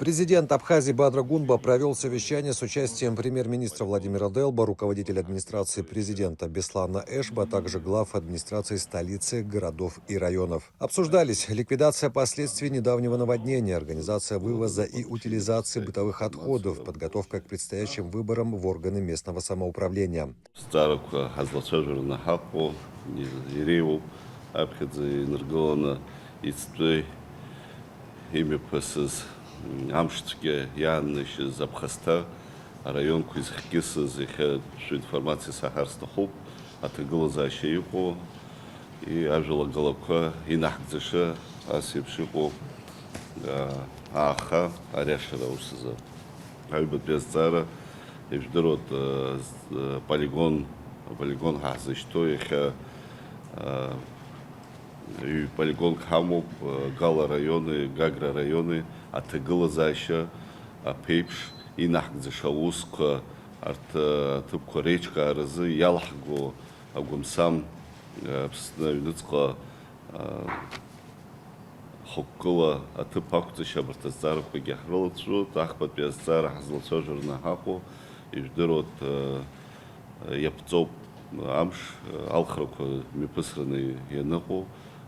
Президент Абхазии Бадра Гунба провел совещание с участием премьер-министра Владимира Делба, руководителя администрации президента Беслана Эшба, а также глав администрации столицы, городов и районов. Обсуждались ликвидация последствий недавнего наводнения, организация вывоза и утилизации бытовых отходов, подготовка к предстоящим выборам в органы местного самоуправления. Амштуге янныш запхаста район куизхкис зиха информации сахарста хоп атыгыла защику и ажила головка и нахдзыша асипшику аха аряшера усыза альбат беззара и ждерот полигон газы что их и полигон Хамов, Гала районы, Гагра районы, атыгыла заща, пейпш, и нахгзыша узко, тыпко речка арызы, ялхгу, агумсам, пснавидуцко, хоккыла, атыпакутыша бартазарку гехрылыцу, тахпат беззара, хазлыцо журнахаку, и ждерот япцоп амш, алхраку мипысраны янаху,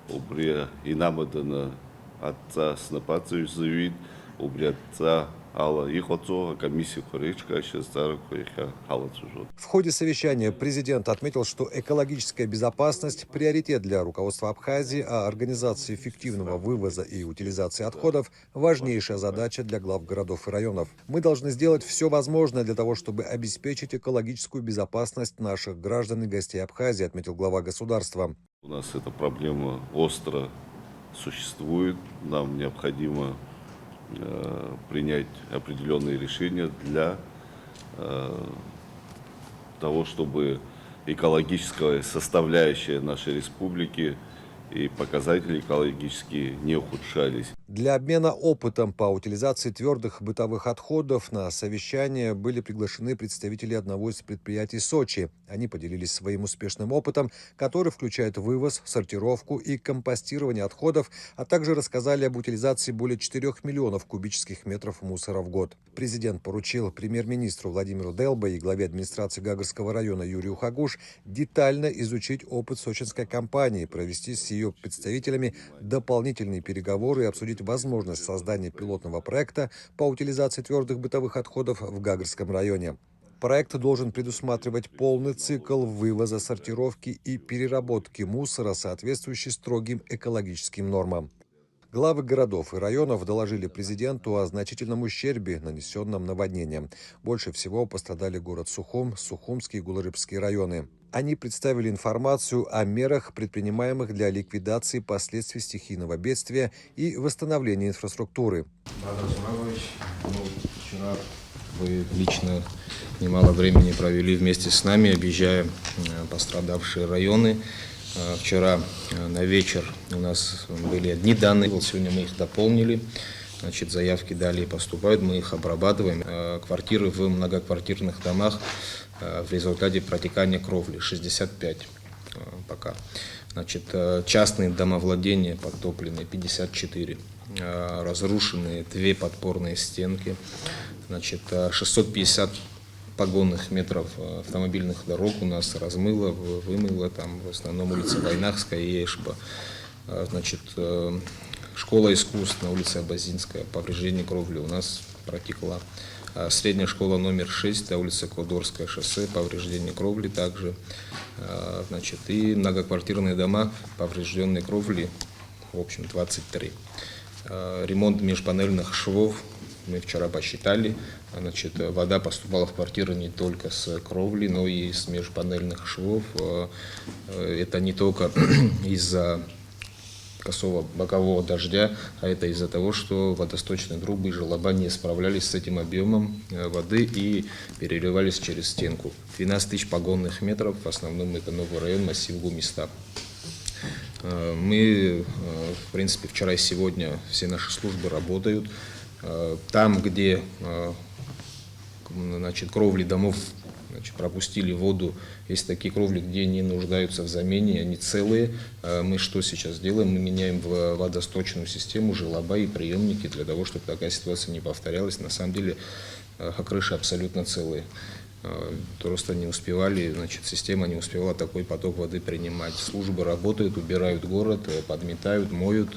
убри инамадана отца снапацию заявит, убри отца ала их отцо, комиссия коречка, сейчас старку их халацужот. В ходе совещания президент отметил, что экологическая безопасность – приоритет для руководства Абхазии, а организация эффективного вывоза и утилизации отходов – важнейшая задача для глав городов и районов. Мы должны сделать все возможное для того, чтобы обеспечить экологическую безопасность наших граждан и гостей Абхазии, отметил глава государства. У нас эта проблема остро существует. Нам необходимо принять определенные решения для того, чтобы экологическая составляющая нашей республики и показатели экологические не ухудшались. Для обмена опытом по утилизации твердых бытовых отходов на совещание были приглашены представители одного из предприятий Сочи. Они поделились своим успешным опытом, который включает вывоз, сортировку и компостирование отходов, а также рассказали об утилизации более 4 миллионов кубических метров мусора в год. Президент поручил премьер-министру Владимиру Делба и главе администрации Гагарского района Юрию Хагуш детально изучить опыт сочинской компании, провести с ее представителями дополнительные переговоры и обсудить возможность создания пилотного проекта по утилизации твердых бытовых отходов в Гагарском районе. Проект должен предусматривать полный цикл вывоза, сортировки и переработки мусора, соответствующий строгим экологическим нормам. Главы городов и районов доложили президенту о значительном ущербе, нанесенном наводнением. Больше всего пострадали город Сухум, Сухумский и Гуларыбский районы. Они представили информацию о мерах, предпринимаемых для ликвидации последствий стихийного бедствия и восстановления инфраструктуры. Вчера вы лично немало времени провели вместе с нами, объезжая пострадавшие районы. Вчера на вечер у нас были одни данные, сегодня мы их дополнили. Значит, заявки далее поступают, мы их обрабатываем. Квартиры в многоквартирных домах в результате протекания кровли 65 пока. Значит, частные домовладения подтоплены 54, разрушены 2 подпорные стенки, значит, 650 погонных метров автомобильных дорог у нас размыло, вымыло, там в основном улица Войнахская и Эшба. Значит, школа искусств на улице Абазинская, повреждение кровли у нас протекла. Средняя школа номер 6 на улице Кодорское шоссе, повреждение кровли также. Значит, и многоквартирные дома, поврежденные кровли, в общем, 23. Ремонт межпанельных швов мы вчера посчитали. Значит, вода поступала в квартиры не только с кровли, но и с межпанельных швов. Это не только из-за косого бокового дождя, а это из-за того, что водосточные трубы и желоба не справлялись с этим объемом воды и переливались через стенку. 12 тысяч погонных метров, в основном это новый район, массив Гумиста. Мы, в принципе, вчера и сегодня все наши службы работают. Там, где, значит, кровли домов Значит, пропустили воду. Есть такие кровли, где не нуждаются в замене, они целые. Мы что сейчас делаем? Мы меняем в водосточную систему желоба и приемники для того, чтобы такая ситуация не повторялась. На самом деле крыши абсолютно целые. Просто не успевали, значит, система не успевала такой поток воды принимать. Службы работают, убирают город, подметают, моют.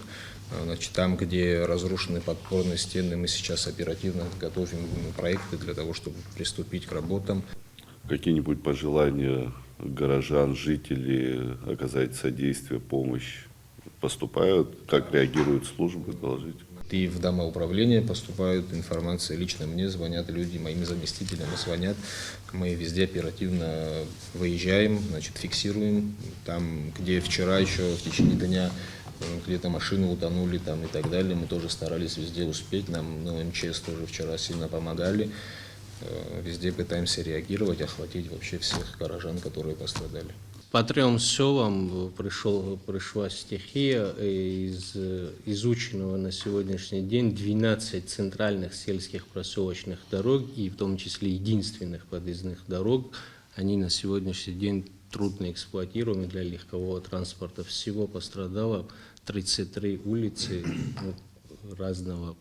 Значит, там, где разрушены подпорные стены, мы сейчас оперативно готовим проекты для того, чтобы приступить к работам. Какие-нибудь пожелания горожан, жителей оказать содействие, помощь поступают? Как реагируют службы? Доложите. И в дома управления поступают информация, лично мне звонят люди, моим заместителям звонят. Мы везде оперативно выезжаем, значит, фиксируем. Там, где вчера еще в течение дня где-то машины утонули там, и так далее, мы тоже старались везде успеть. Нам МЧС тоже вчера сильно помогали. Везде пытаемся реагировать, охватить вообще всех горожан, которые пострадали. По 3 селам пришла стихия. Из изученного на сегодняшний день 12 центральных сельских проселочных дорог, и в том числе единственных подъездных дорог, они на сегодняшний день трудно эксплуатируемы для легкового транспорта. Всего пострадало 33 улицы разного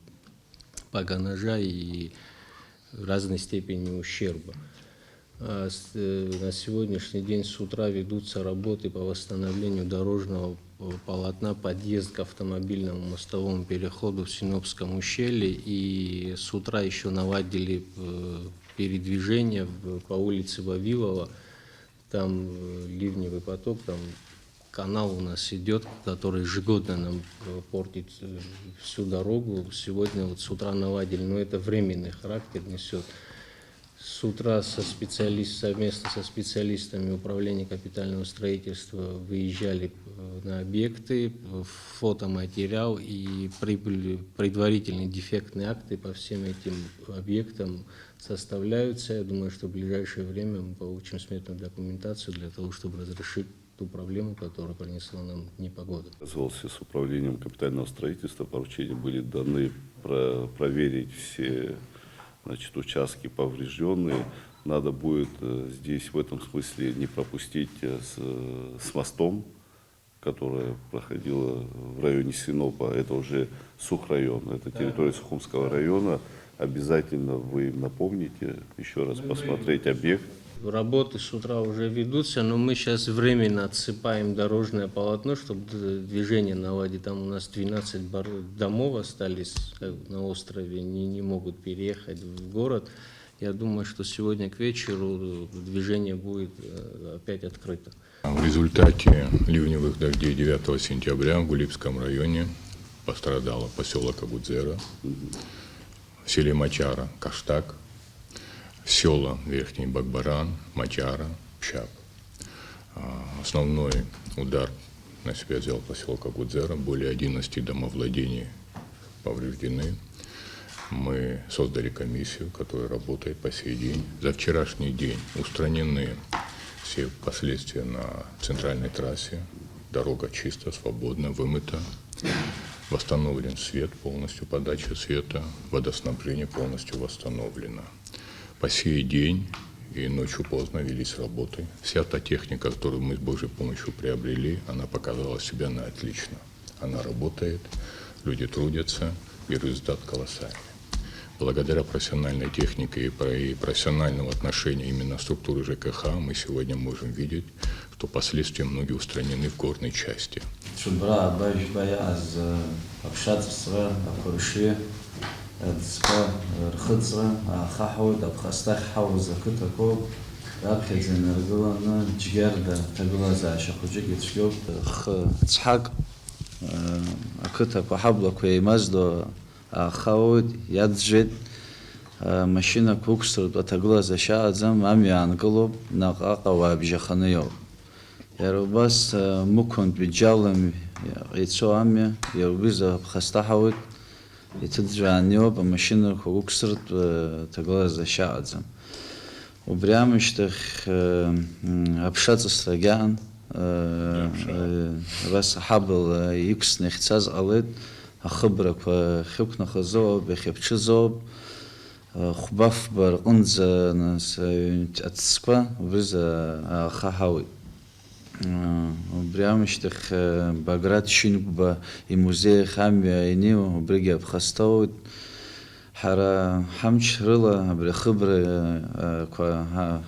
погонажа и разной степени ущерба. На сегодняшний день с утра ведутся работы по восстановлению дорожного полотна, подъезд к автомобильному мостовому переходу в Синопском ущелье. И с утра еще наладили передвижение по улице Вавилова. Там ливневый поток, там канал у нас идет, который ежегодно нам портит всю дорогу. Сегодня вот с утра наладили, но это временный характер несет. С утра совместно со специалистами управления капитального строительства выезжали на объекты, фотоматериал, и прибыли предварительные дефектные акты по всем этим объектам составляются. Я думаю, что в ближайшее время мы получим сметную документацию для того, чтобы разрешить ту проблему, которую принесла нам непогода. Связывался с управлением капитального строительства, поручения были даны проверить все, значит, участки поврежденные. Надо будет здесь в этом смысле не пропустить с мостом, которая проходила в районе Синопа. Это уже Сухрайон, это территория Сухумского района. Обязательно вы им напомните, еще раз посмотреть объект. Работы с утра уже ведутся, но мы сейчас временно отсыпаем дорожное полотно, чтобы движение наладить. Там у нас 12 домов остались на острове, не могут переехать в город. Я думаю, что сегодня к вечеру движение будет опять открыто. В результате ливневых дождей 9 сентября в Гулибском районе пострадало поселок Агудзера, в селе Мачара Каштак, села Верхний Бакбаран, Мачара, Пщап. Основной удар на себя взял поселок Агудзера, более 11 домовладений повреждены. Мы создали комиссию, которая работает по сей день. За вчерашний день устранены все последствия на центральной трассе. Дорога чисто, свободно, вымыта. Восстановлен свет, полностью подача света, водоснабжение полностью восстановлено. По сей день и ночью поздно велись работы. Вся та техника, которую мы с Божьей помощью приобрели, она показала себя на отлично. Она работает, люди трудятся, и результат колоссальный. Благодаря профессиональной технике и профессиональному отношению именно структуры ЖКХ мы сегодня можем видеть, что последствия многие устранены в горной части. خاود يدجد ماشينا كوكسر وتقول إذا شاء زم عم ينقلب نقاقة وابجخنيو يروباس ممكن بتجالم يتسو عمي يروبيزا بخستحود يتدجانيو بماشينا كوكسر وتقول إذا شاء زم وبريامشتخ أبشات استرجعن بس حبل يكس نختاز قلت خبرك خبنا خزوب بخبش زوب خباف برقنز ناس أتسقى بز خهاوي بريامشتخ باغرات شينك با الموزي خام ينيو بريجا بخستود حرا حمش رلا برخبر كوا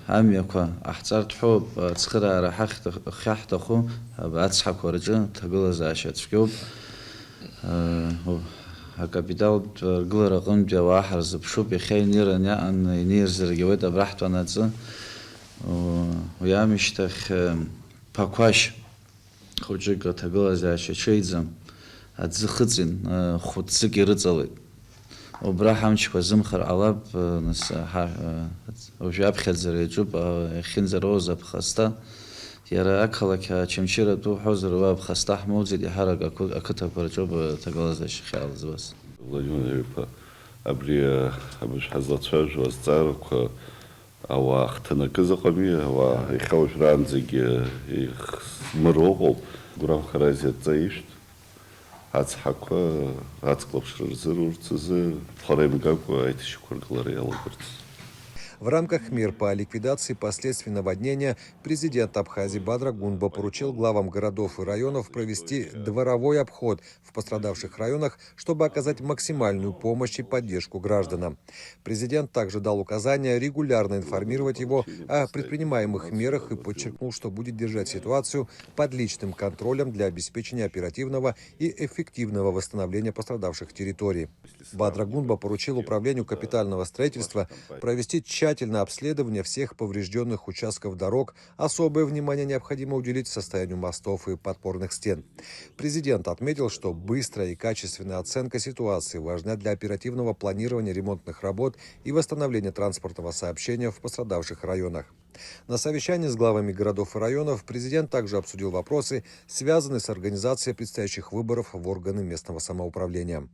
هاميا كوا احترت حب تسخرا راح خحت خو باتسحق ورجع تقول زاشت شكوب هكابيتال قل رقم جواحر زبشو بخير نيرنا ان نير زرجوت برحت وناتز ويا مشتخ باكواش خوجك تقول زاشت شيزم اتزخزن خود سكيرتزلت وبراحمش وزمخر علب نس وجاب خلزر يجوب خنزر روزا بخستا يرى أكلك شمشيرة تو حزر واب خستا حمود زي حرق أكتب برجوب تقلزش خيال زبس Владимир أبرش حزت شاج وزارك أو أختنا كذا قمية أو يخوش رانزج مروقل قرام خرازية زايشت أتحقق أتقلب شرزر ورتزر خريم قاقوا أيت شكر قلري الله برتز. В рамках мер по ликвидации последствий наводнения президент Абхазии Бадра Гунба поручил главам городов и районов провести дворовой обход в пострадавших районах, чтобы оказать максимальную помощь и поддержку гражданам. Президент также дал указание регулярно информировать его о предпринимаемых мерах и подчеркнул, что будет держать ситуацию под личным контролем для обеспечения оперативного и эффективного восстановления пострадавших территорий. Бадра Гунба поручил Управлению капитального строительства провести тщательное обследование всех поврежденных участков дорог. Особое внимание необходимо уделить состоянию мостов и подпорных стен. Президент отметил, что быстрая и качественная оценка ситуации важна для оперативного планирования ремонтных работ и восстановления транспортного сообщения в пострадавших районах. На совещании с главами городов и районов президент также обсудил вопросы, связанные с организацией предстоящих выборов в органы местного самоуправления.